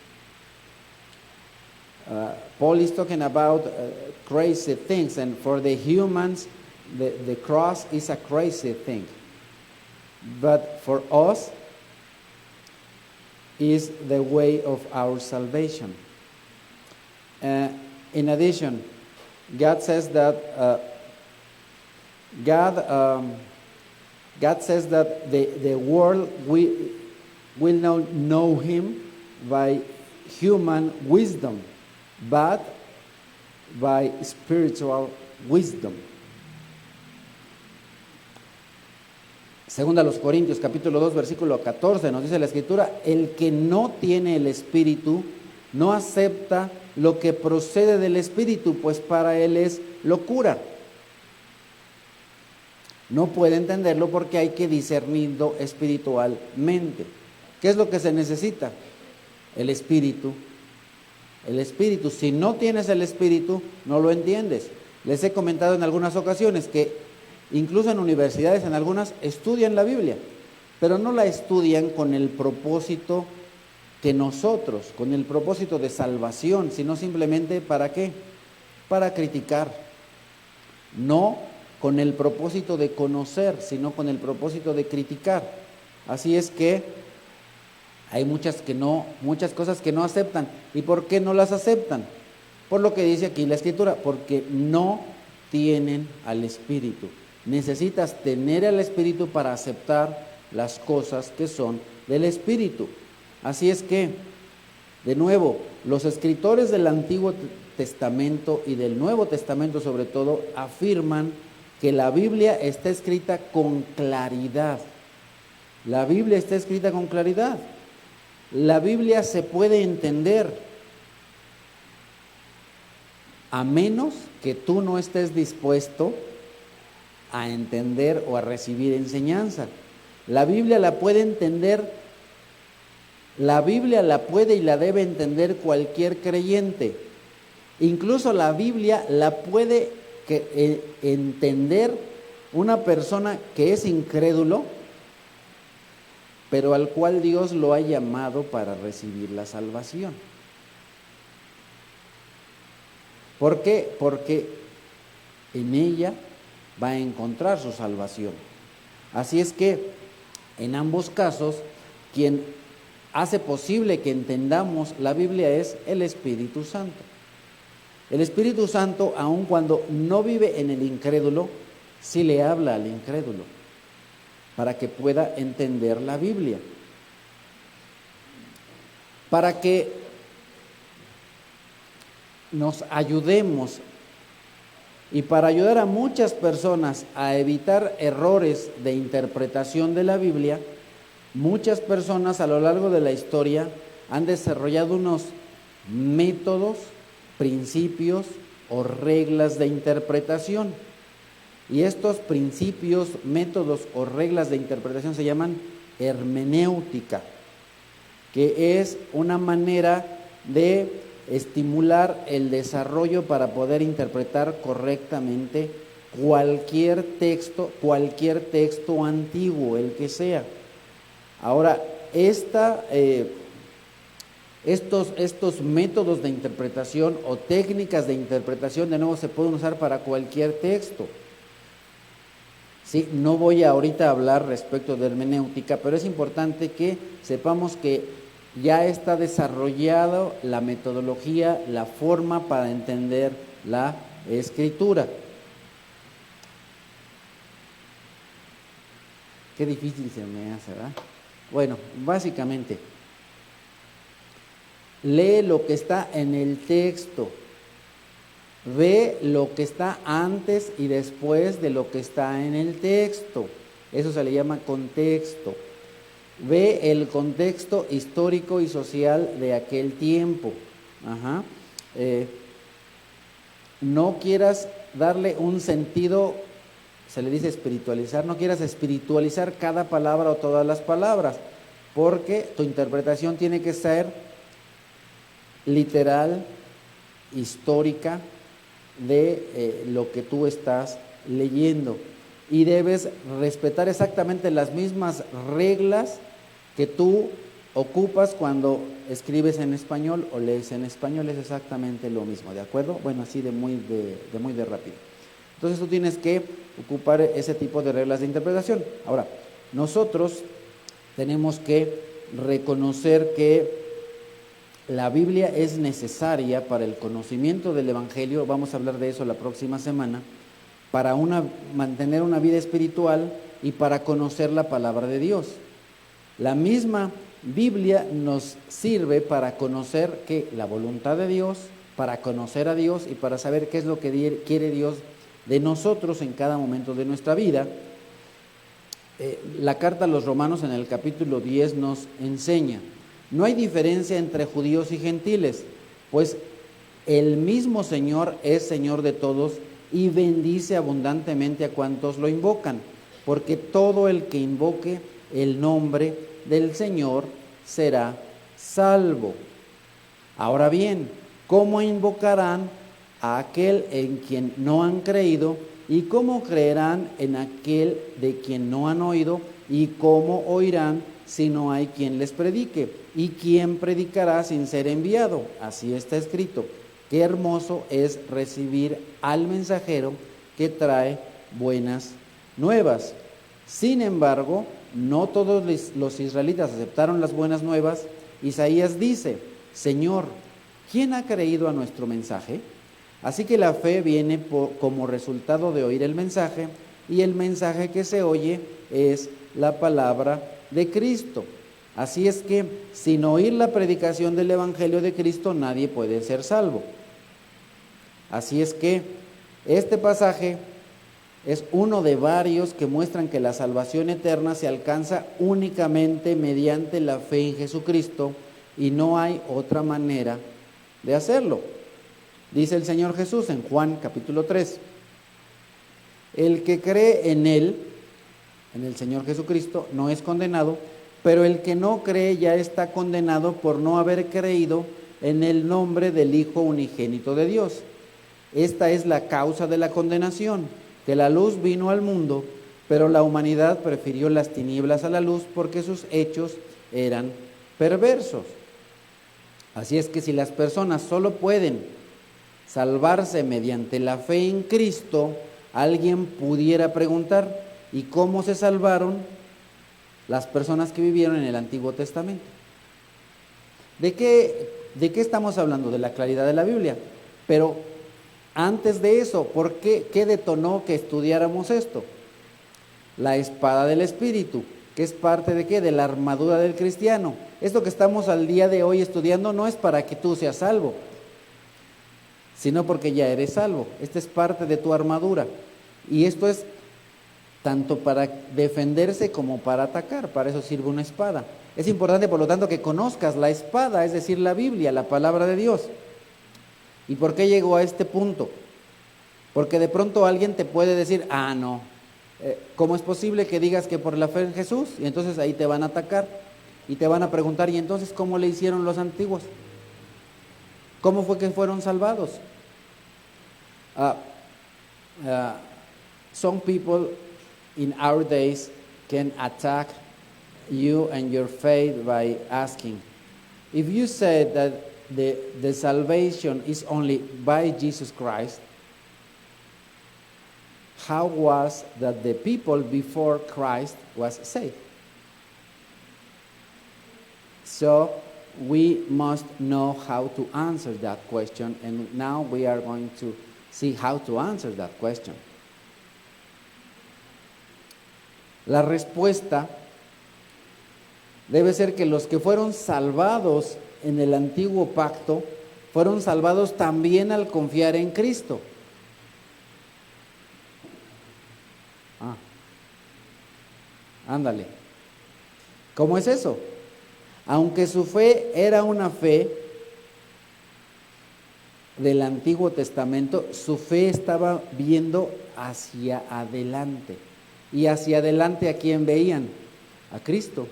Paul is talking about crazy things, and for the humans, the cross is a crazy thing. But for us, is the way of our salvation. In addition, God says that God says that the world will not know Him by human wisdom, but by spiritual wisdom. Segunda a los Corintios, capítulo 2, versículo 14, nos dice la Escritura, el que no tiene el Espíritu no acepta lo que procede del Espíritu, pues para él es locura. No puede entenderlo porque hay que discernirlo espiritualmente. ¿Qué es lo que se necesita? El Espíritu. El Espíritu. Si no tienes el Espíritu, no lo entiendes. Les he comentado en algunas ocasiones que incluso en universidades, en algunas, estudian la Biblia, pero no la estudian con el propósito que nosotros, con el propósito de salvación, sino simplemente ¿para qué? Para criticar. No con el propósito de conocer, sino con el propósito de criticar. Así es que hay muchas cosas que no aceptan. ¿Y por qué no las aceptan? Por lo que dice aquí la Escritura, porque no tienen al Espíritu. Necesitas tener al Espíritu para aceptar las cosas que son del Espíritu. Así es que, de nuevo, los escritores del Antiguo Testamento y del Nuevo Testamento sobre todo, afirman que la Biblia está escrita con claridad. La Biblia está escrita con claridad. La Biblia se puede entender, a menos que tú no estés dispuesto a entender o a recibir enseñanza. La Biblia la puede entender, la Biblia la puede y la debe entender cualquier creyente. Incluso la Biblia la puede entender una persona que es incrédulo, pero al cual Dios lo ha llamado para recibir la salvación. ¿Por qué? Porque en ella va a encontrar su salvación. Así es que en ambos casos, quien hace posible que entendamos la Biblia es el Espíritu Santo. El Espíritu Santo, aun cuando no vive en el incrédulo, sí le habla al incrédulo para que pueda entender la Biblia. Para que nos ayudemos y para ayudar a muchas personas a evitar errores de interpretación de la Biblia, muchas personas a lo largo de la historia han desarrollado unos métodos, principios o reglas de interpretación. Y estos principios, métodos o reglas de interpretación se llaman hermenéutica, que es una manera de estimular el desarrollo para poder interpretar correctamente cualquier texto antiguo, el que sea. Ahora, estos métodos de interpretación o técnicas de interpretación de nuevo se pueden usar para cualquier texto. Sí, no voy ahorita a hablar respecto de hermenéutica, pero es importante que sepamos que ya está desarrollada la metodología, la forma para entender la Escritura. Qué difícil se me hace, ¿verdad? Bueno, básicamente, lee lo que está en el texto, ve lo que está antes y después de lo que está en el texto. Eso se le llama contexto. Ve el contexto histórico y social de aquel tiempo. No quieras darle un sentido, se le dice espiritualizar, no quieras espiritualizar cada palabra o todas las palabras, porque tu interpretación tiene que ser literal, histórica, de lo que tú estás leyendo. Y debes respetar exactamente las mismas reglas que tú ocupas cuando escribes en español o lees en español, es exactamente lo mismo, ¿de acuerdo? Bueno, así de muy de rápido. Entonces tú tienes que ocupar ese tipo de reglas de interpretación. Ahora, nosotros tenemos que reconocer que la Biblia es necesaria para el conocimiento del Evangelio, vamos a hablar de eso la próxima semana, para mantener una vida espiritual y para conocer la palabra de Dios. La misma Biblia nos sirve para conocer la voluntad de Dios, para conocer a Dios y para saber qué es lo que quiere Dios de nosotros en cada momento de nuestra vida. La carta a los Romanos en el capítulo 10 nos enseña: no hay diferencia entre judíos y gentiles, pues el mismo Señor es Señor de todos y bendice abundantemente a cuantos lo invocan, porque todo el que invoque el nombre del Señor será salvo. Ahora bien, ¿cómo invocarán a aquel en quien no han creído? ¿Y cómo creerán en aquel de quien no han oído? ¿Y cómo oirán si no hay quien les predique? ¿Y quién predicará sin ser enviado? Así está escrito. Qué hermoso es recibir al mensajero que trae buenas nuevas. Sin embargo, no todos los israelitas aceptaron las buenas nuevas. Isaías dice: Señor, ¿quién ha creído a nuestro mensaje? Así que la fe viene como resultado de oír el mensaje, y el mensaje que se oye es la palabra de Cristo. Así es que sin oír la predicación del Evangelio de Cristo nadie puede ser salvo. Así es que este pasaje es uno de varios que muestran que la salvación eterna se alcanza únicamente mediante la fe en Jesucristo y no hay otra manera de hacerlo. Dice el Señor Jesús en Juan capítulo 3: El que cree en Él, en el Señor Jesucristo, no es condenado, pero el que no cree ya está condenado por no haber creído en el nombre del Hijo unigénito de Dios. Esta es la causa de la condenación, que la luz vino al mundo, pero la humanidad prefirió las tinieblas a la luz porque sus hechos eran perversos. Así es que si las personas solo pueden salvarse mediante la fe en Cristo, alguien pudiera preguntar, ¿y cómo se salvaron las personas que vivieron en el Antiguo Testamento? ¿De qué estamos hablando? De la claridad de la Biblia. Pero antes de eso, ¿qué detonó que estudiáramos esto? La espada del Espíritu, que es parte de ¿qué? De la armadura del cristiano. Esto que estamos al día de hoy estudiando no es para que tú seas salvo, sino porque ya eres salvo. Esta es parte de tu armadura. Y esto es tanto para defenderse como para atacar. Para eso sirve una espada. Es importante, por lo tanto, que conozcas la espada, es decir, la Biblia, la palabra de Dios. ¿Y por qué llegó a este punto? Porque de pronto alguien te puede decir, no, ¿cómo es posible que digas que por la fe en Jesús? Y entonces ahí te van a atacar y te van a preguntar, ¿y entonces cómo le hicieron los antiguos? ¿Cómo fue que fueron salvados? Some people in our days can attack you and your faith by asking, if you said that the salvation is only by Jesus Christ, how was that the people before Christ was saved? So we must know how to answer that question, and now we are going to see how to answer that question. La respuesta debe ser que los que fueron salvados en el antiguo pacto fueron salvados también al confiar en Cristo. Ándale. ¿Cómo es eso? Aunque su fe era una fe del Antiguo Testamento, su fe estaba viendo hacia adelante. ¿Y hacia adelante a quién veían? A Cristo.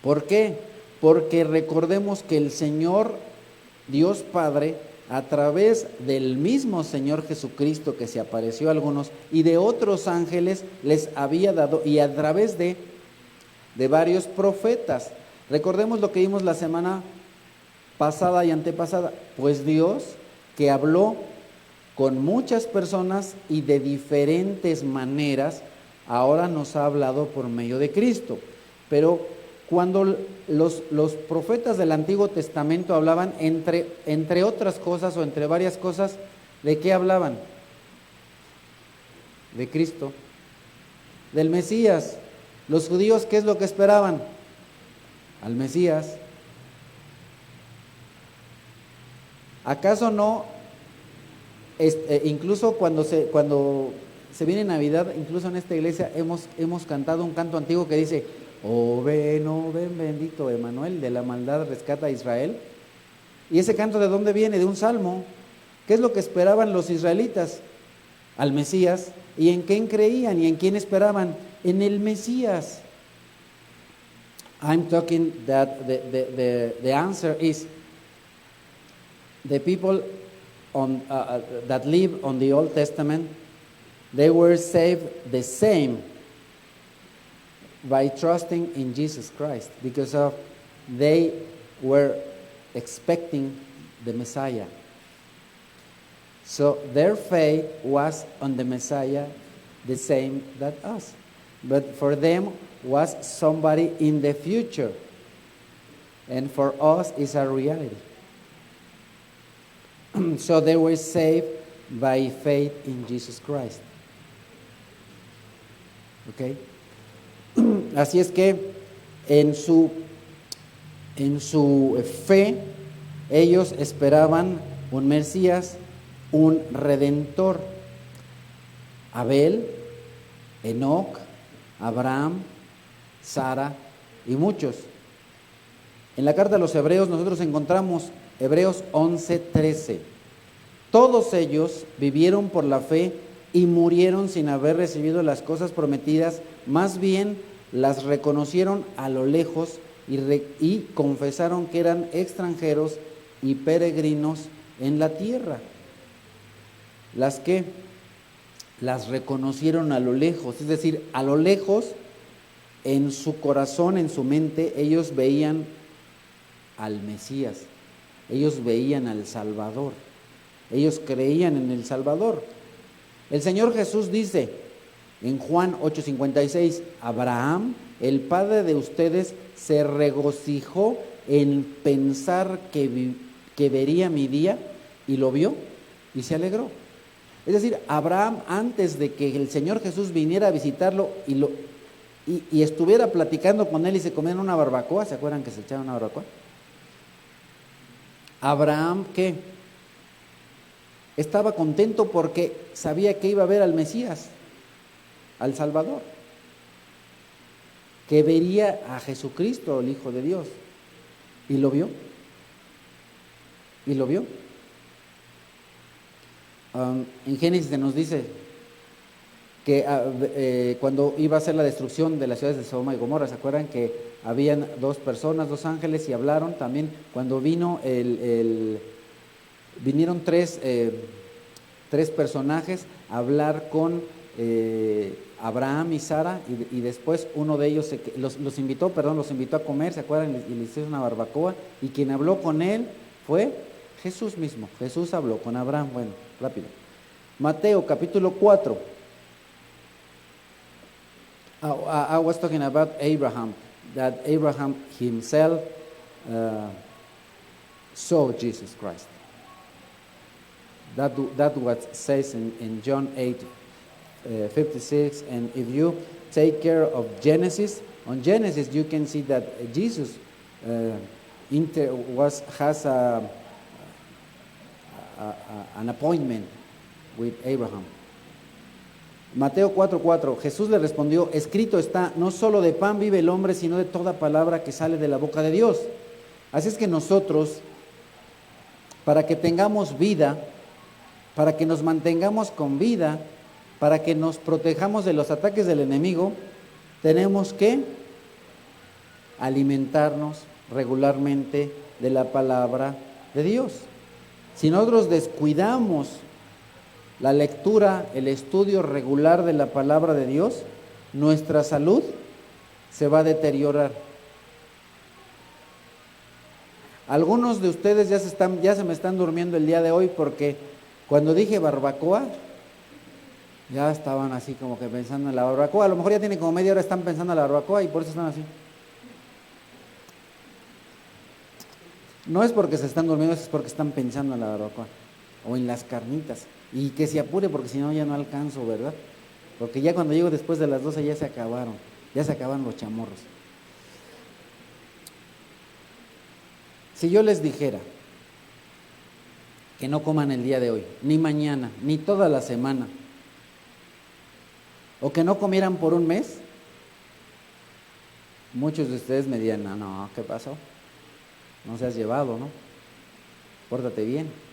¿Por qué? Porque recordemos que el Señor, Dios Padre, a través del mismo Señor Jesucristo que se apareció a algunos y de otros ángeles les había dado, y a través de varios profetas. Recordemos lo que vimos la semana pasada y antepasada. Pues Dios, que habló con muchas personas y de diferentes maneras, ahora nos ha hablado por medio de Cristo. Pero cuando los profetas del Antiguo Testamento hablaban, entre otras cosas o entre varias cosas, ¿de qué hablaban? De Cristo, del Mesías. Los judíos, ¿qué es lo que esperaban? Al Mesías. ¿Acaso no? Incluso cuando se viene Navidad, incluso en esta iglesia hemos cantado un canto antiguo que dice: oh ven, bendito Emanuel, de la maldad rescata a Israel. ¿Y ese canto de dónde viene? De un salmo. ¿Qué es lo que esperaban los israelitas? Al Mesías. ¿Y en quién creían y en quién esperaban? En el Mesías. I'm talking that the answer is the people that live on the Old Testament, they were saved the same by trusting in Jesus Christ, because of they were expecting the Messiah. So their faith was on the Messiah, the same that us. But for them was somebody in the future, and for us is a reality. So they were saved by faith in Jesus Christ. Okay. Así es que en su fe ellos esperaban un Mesías, un Redentor. Abel, Enoc, Abraham, Sara y muchos. En la carta a los Hebreos nosotros encontramos Hebreos 11:13. Todos ellos vivieron por la fe y murieron sin haber recibido las cosas prometidas, más bien las reconocieron a lo lejos y confesaron que eran extranjeros y peregrinos en la tierra. Las que las reconocieron a lo lejos, es decir, a lo lejos, en su corazón, en su mente, ellos veían al Mesías, ellos veían al Salvador, ellos creían en el Salvador. El Señor Jesús dice en Juan 8:56, Abraham, el padre de ustedes, se regocijó en pensar que vería mi día, y lo vio y se alegró. Es decir, Abraham, antes de que el Señor Jesús viniera a visitarlo y estuviera platicando con él y se comieran una barbacoa, ¿se acuerdan que se echaron una barbacoa? Abraham, ¿qué? Estaba contento porque sabía que iba a ver al Mesías, al Salvador, que vería a Jesucristo, el Hijo de Dios, y lo vio, y lo vio. En Génesis se nos dice que cuando iba a ser la destrucción de las ciudades de Sodoma y Gomorra, ¿se acuerdan que habían dos personas, dos ángeles, y hablaron también? Cuando vinieron tres personajes a hablar con Abraham y Sara, y después uno de ellos los invitó a comer, ¿se acuerdan? Y les hizo una barbacoa, y quien habló con él fue Jesús mismo. Jesús habló con Abraham. Bueno, rápido. Mateo capítulo 4. I was talking about Abraham, that Abraham himself saw Jesus Christ. That what says in John 8:56. And if you take care of Genesis, on Genesis you can see that Jesus has an appointment with Abraham. Mateo 4:4, Jesús le respondió, escrito está, no solo de pan vive el hombre, sino de toda palabra que sale de la boca de Dios. Así es que nosotros, para que tengamos vida, para que nos mantengamos con vida, para que nos protejamos de los ataques del enemigo, tenemos que alimentarnos regularmente de la palabra de Dios. Si nosotros descuidamos la lectura, el estudio regular de la palabra de Dios, nuestra salud se va a deteriorar. Algunos de ustedes ya se me están durmiendo el día de hoy, porque cuando dije barbacoa, ya estaban así como que pensando en la barbacoa. A lo mejor ya tienen como media hora, están pensando en la barbacoa y por eso están así. No es porque se están durmiendo, es porque están pensando en la barbacoa o en las carnitas. Y que se apure, porque si no ya no alcanzo, ¿verdad? Porque ya cuando llego después de las 12 ya se acabaron los chamorros. Si yo les dijera que no coman el día de hoy, ni mañana, ni toda la semana, o que no comieran por un mes, muchos de ustedes me dirían, no, ¿qué pasó? No seas llevado, ¿no? Pórtate bien.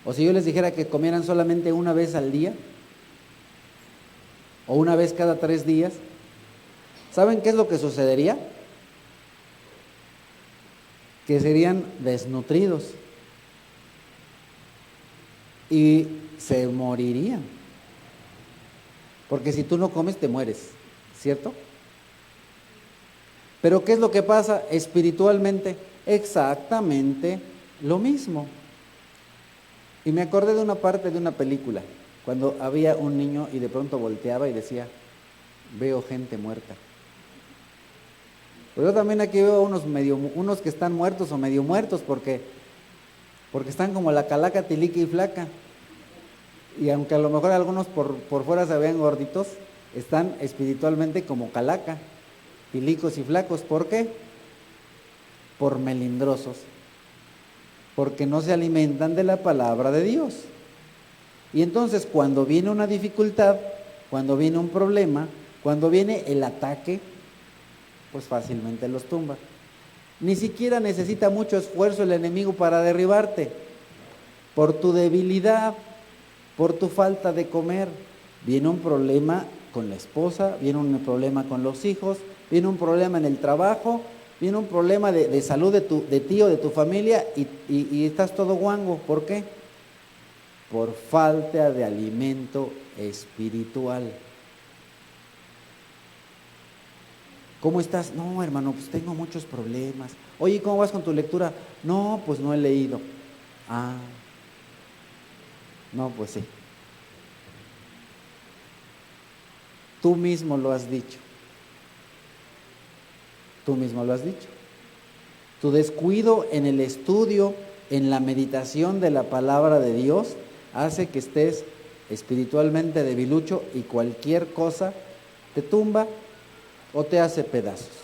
O si yo les dijera que comieran solamente una vez al día, o una vez cada 3 días, ¿saben qué es lo que sucedería? Que serían desnutridos y se morirían. Porque si tú no comes, te mueres, ¿cierto? Pero ¿qué es lo que pasa espiritualmente? Exactamente lo mismo. Y me acordé de una parte de una película, cuando había un niño y de pronto volteaba y decía, veo gente muerta. Pero yo también aquí veo unos que están muertos o medio muertos, porque están como la calaca, tilica y flaca. Y aunque a lo mejor algunos por fuera se vean gorditos, están espiritualmente como calaca, tilicos y flacos. ¿Por qué? Por melindrosos, porque no se alimentan de la palabra de Dios. Y entonces cuando viene una dificultad, cuando viene un problema, cuando viene el ataque, pues fácilmente los tumba. Ni siquiera necesita mucho esfuerzo el enemigo para derribarte, por tu debilidad, por tu falta de comer. Viene un problema con la esposa, viene un problema con los hijos, viene un problema en el trabajo, viene un problema de salud de ti o de tu familia y estás todo guango. ¿Por qué? Por falta de alimento espiritual. ¿Cómo estás? No, hermano, pues tengo muchos problemas. Oye, ¿cómo vas con tu lectura? No, pues no he leído. Ah, no, pues sí. Tú mismo lo has dicho. Tú mismo lo has dicho. Tu descuido en el estudio, en la meditación de la palabra de Dios, hace que estés espiritualmente debilucho y cualquier cosa te tumba o te hace pedazos.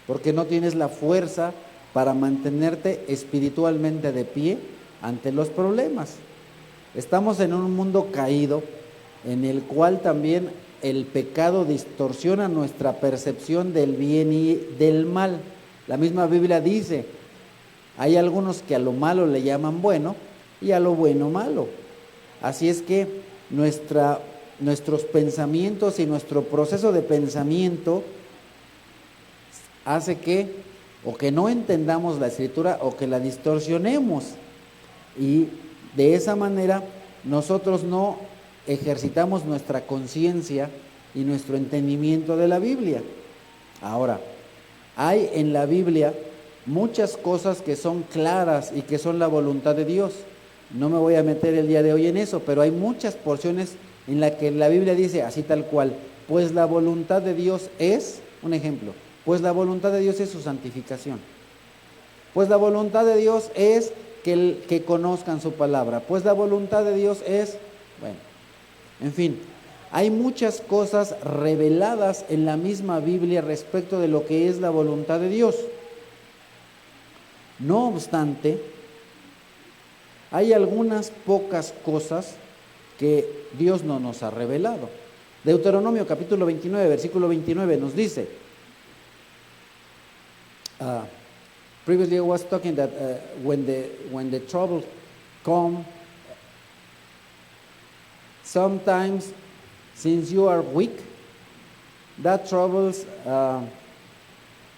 Porque no tienes la fuerza para mantenerte espiritualmente de pie ante los problemas. Estamos en un mundo caído en el cual también el pecado distorsiona nuestra percepción del bien y del mal. La misma Biblia dice, hay algunos que a lo malo le llaman bueno y a lo bueno malo. Así es que nuestros pensamientos y nuestro proceso de pensamiento hace que o que no entendamos la Escritura o que la distorsionemos, y de esa manera nosotros no ejercitamos nuestra conciencia y nuestro entendimiento de la Biblia. Ahora, hay en la Biblia muchas cosas que son claras y que son la voluntad de Dios. No me voy a meter el día de hoy en eso, pero hay muchas porciones en las que la Biblia dice así tal cual, pues la voluntad de Dios es, un ejemplo, pues la voluntad de Dios es su santificación. Pues la voluntad de Dios es que conozcan su palabra. Pues la voluntad de Dios es, bueno, en fin, hay muchas cosas reveladas en la misma Biblia respecto de lo que es la voluntad de Dios. No obstante, hay algunas pocas cosas que Dios no nos ha revelado. Deuteronomio capítulo 29, versículo 29 nos dice, previously I was talking that when the troubles come, sometimes since you are weak, that troubles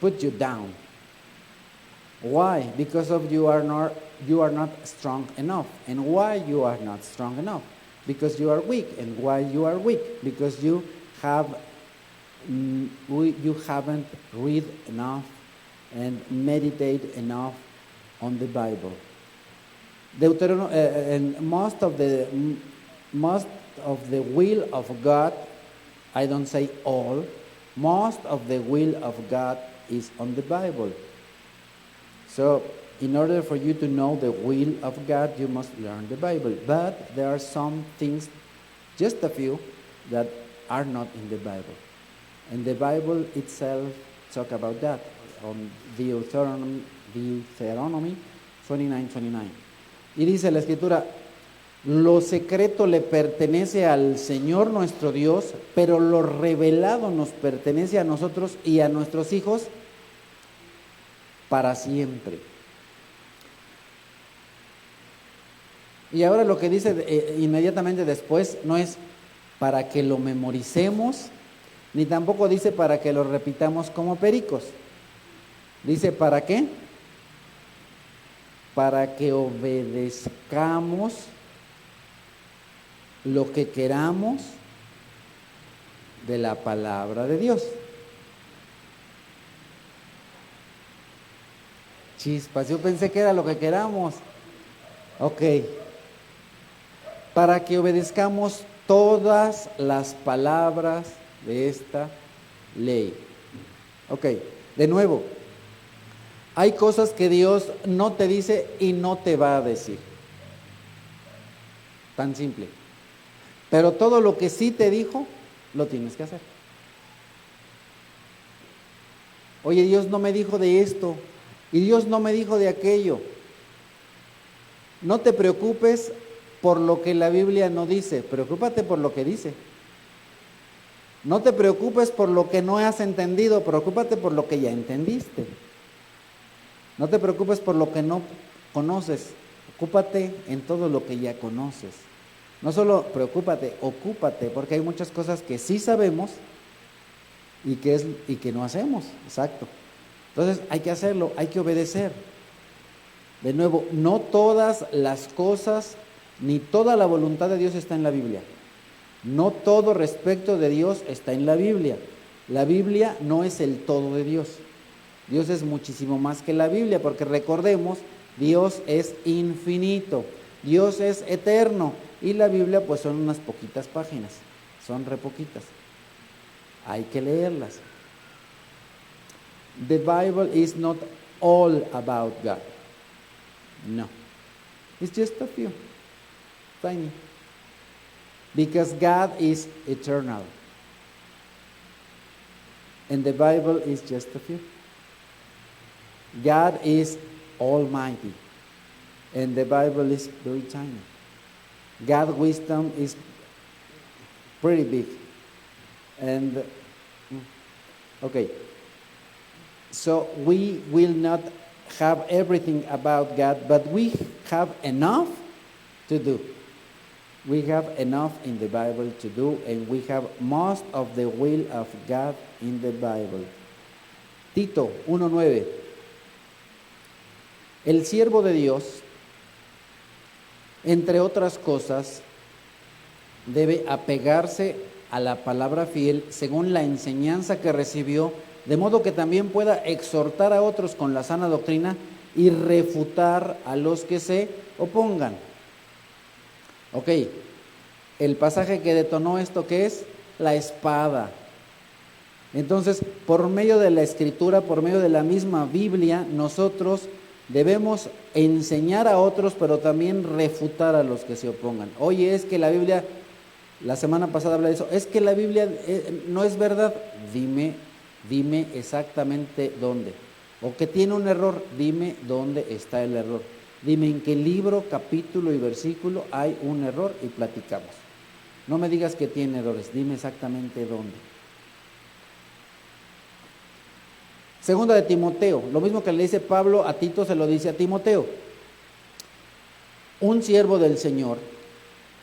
put you down. Why? Because of you are not strong enough. And why you are not strong enough? Because you are weak. And why you are weak? Because you haven't read enough and meditate enough on the Bible. And most of the will of God, I don't say all, most of the will of God is on the Bible. So, in order for you to know the will of God, you must learn the Bible. But there are some things, just a few, that are not in the Bible. And the Bible itself talks about that on Deuteronomy 29:29. Y dice la Escritura, lo secreto le pertenece al Señor nuestro Dios, pero lo revelado nos pertenece a nosotros y a nuestros hijos para siempre. Y ahora lo que dice inmediatamente después no es para que lo memoricemos, ni tampoco dice para que lo repitamos como pericos. Dice, ¿para qué? Para que obedezcamos lo que queramos de la palabra de Dios. Chispas, yo pensé que era lo que queramos. Ok. Para que obedezcamos todas las palabras de esta ley. Ok, de nuevo, hay cosas que Dios no te dice y no te va a decir. Tan simple. Pero todo lo que sí te dijo, lo tienes que hacer. Oye, Dios no me dijo de esto, y Dios no me dijo de aquello. No te preocupes por lo que la Biblia no dice, preocúpate por lo que dice. No te preocupes por lo que no has entendido, preocúpate por lo que ya entendiste. No te preocupes por lo que no conoces, Ocúpate en todo lo que ya conoces. No solo preocúpate, ocúpate, porque hay muchas cosas que sí sabemos y que no hacemos. Exacto. Entonces hay que hacerlo, hay que obedecer. De nuevo, no todas las cosas ni toda la voluntad de Dios está en la Biblia. No todo respecto de Dios está en la Biblia. La Biblia no es el todo de Dios. Dios es muchísimo más que la Biblia, porque recordemos, Dios es infinito, Dios es eterno, y la Biblia pues son unas poquitas páginas, son re poquitas. Hay que leerlas. The Bible is not all about God. No. It's just a few. Tiny. Because God is eternal. And the Bible is just a few. God is almighty. And the Bible is very tiny. God's wisdom is pretty big. And, okay. So we will not have everything about God, but we have enough to do. We have enough in the Bible to do, and we have most of the will of God in the Bible. Tito 1:9. El siervo de Dios, entre otras cosas, debe apegarse a la palabra fiel según la enseñanza que recibió, de modo que también pueda exhortar a otros con la sana doctrina y refutar a los que se opongan. Ok, el pasaje que detonó esto, ¿qué es? La espada. Entonces, por medio de la Escritura, por medio de la misma Biblia, nosotros debemos enseñar a otros, pero también refutar a los que se opongan. Oye, es que la Biblia, la semana pasada hablé de eso, es que la Biblia no es verdad. Dime exactamente dónde. O que tiene un error, dime dónde está el error. Dime en qué libro, capítulo y versículo hay un error y platicamos. No me digas que tiene errores, dime exactamente dónde. Segunda de Timoteo, lo mismo que le dice Pablo a Tito, se lo dice a Timoteo. Un siervo del Señor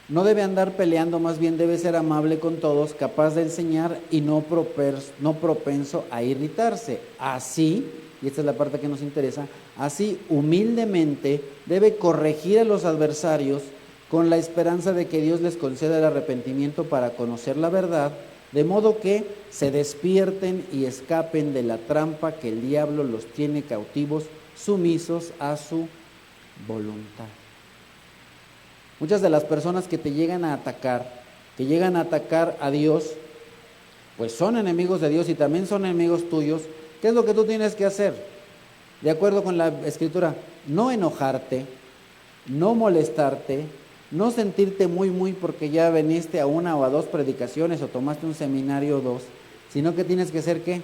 no debe andar peleando, más bien debe ser amable con todos, capaz de enseñar y no propenso a irritarse. Así, y esta es la parte que nos interesa, así humildemente debe corregir a los adversarios con la esperanza de que Dios les conceda el arrepentimiento para conocer la verdad, de modo que se despierten y escapen de la trampa que el diablo los tiene cautivos, sumisos a su voluntad. Muchas de las personas que te llegan a atacar, que llegan a atacar a Dios, pues son enemigos de Dios y también son enemigos tuyos. ¿Qué es lo que tú tienes que hacer? De acuerdo con la Escritura, no enojarte, no molestarte, no sentirte muy porque ya veniste a una o a dos predicaciones o tomaste un seminario o dos, sino que tienes que ser ¿qué?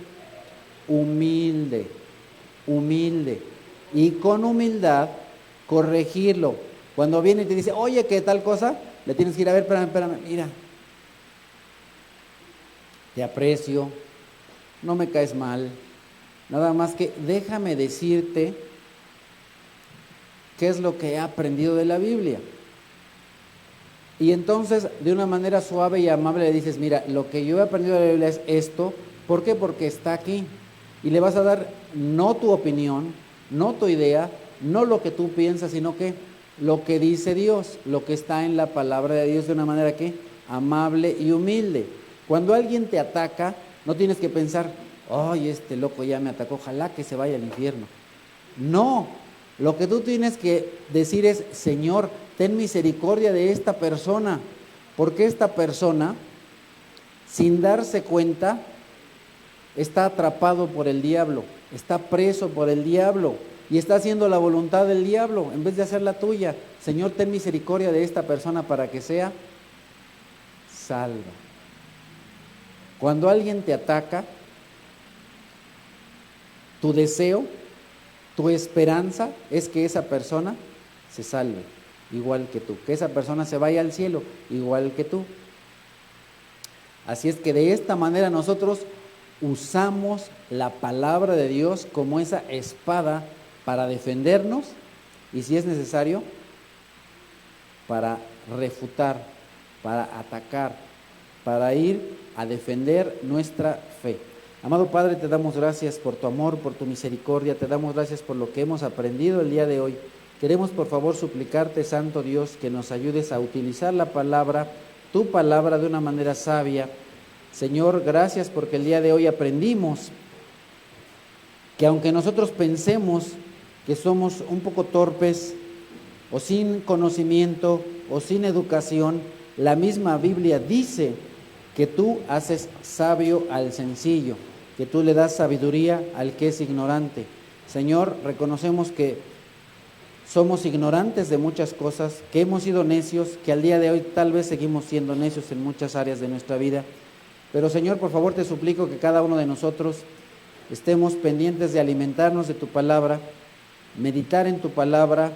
Humilde. Y con humildad corregirlo. Cuando viene y te dice, oye, ¿qué tal cosa? Le tienes que ir a ver, espérame, mira. Te aprecio, no me caes mal. Nada más que déjame decirte qué es lo que he aprendido de la Biblia. Y entonces, de una manera suave y amable le dices, mira, lo que yo he aprendido de la Biblia es esto. ¿Por qué? Porque está aquí. Y le vas a dar no tu opinión, no tu idea, no lo que tú piensas, sino que lo que dice Dios, lo que está en la palabra de Dios, de una manera que amable y humilde. Cuando alguien te ataca, no tienes que pensar, ay, este loco ya me atacó, ojalá que se vaya al infierno. No, lo que tú tienes que decir es, Señor, ten misericordia de esta persona, porque esta persona, sin darse cuenta, está atrapado por el diablo, está preso por el diablo y está haciendo la voluntad del diablo en vez de hacer la tuya. Señor, ten misericordia de esta persona para que sea salva. Cuando alguien te ataca, tu deseo, tu esperanza es que esa persona se salve, igual que tú, que esa persona se vaya al cielo, igual que tú. Así es que de esta manera nosotros usamos la palabra de Dios como esa espada para defendernos y, si es necesario, para refutar, para atacar, para ir a defender nuestra fe. Amado Padre, te damos gracias por tu amor, por tu misericordia, te damos gracias por lo que hemos aprendido el día de hoy. Queremos por favor suplicarte, Santo Dios, que nos ayudes a utilizar la palabra, tu palabra, de una manera sabia. Señor, gracias porque el día de hoy aprendimos que aunque nosotros pensemos que somos un poco torpes o sin conocimiento o sin educación, la misma Biblia dice que tú haces sabio al sencillo, que tú le das sabiduría al que es ignorante. Señor, reconocemos que somos ignorantes de muchas cosas, que hemos sido necios, que al día de hoy tal vez seguimos siendo necios en muchas áreas de nuestra vida. Pero Señor, por favor te suplico que cada uno de nosotros estemos pendientes de alimentarnos de tu palabra, meditar en tu palabra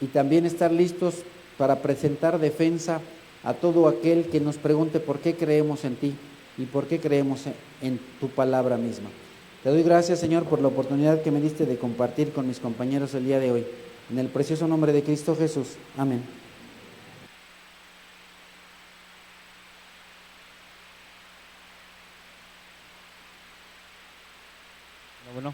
y también estar listos para presentar defensa a todo aquel que nos pregunte por qué creemos en ti y por qué creemos en tu palabra misma. Te doy gracias, Señor, por la oportunidad que me diste de compartir con mis compañeros el día de hoy. En el precioso nombre de Cristo Jesús. Amén.
Bueno.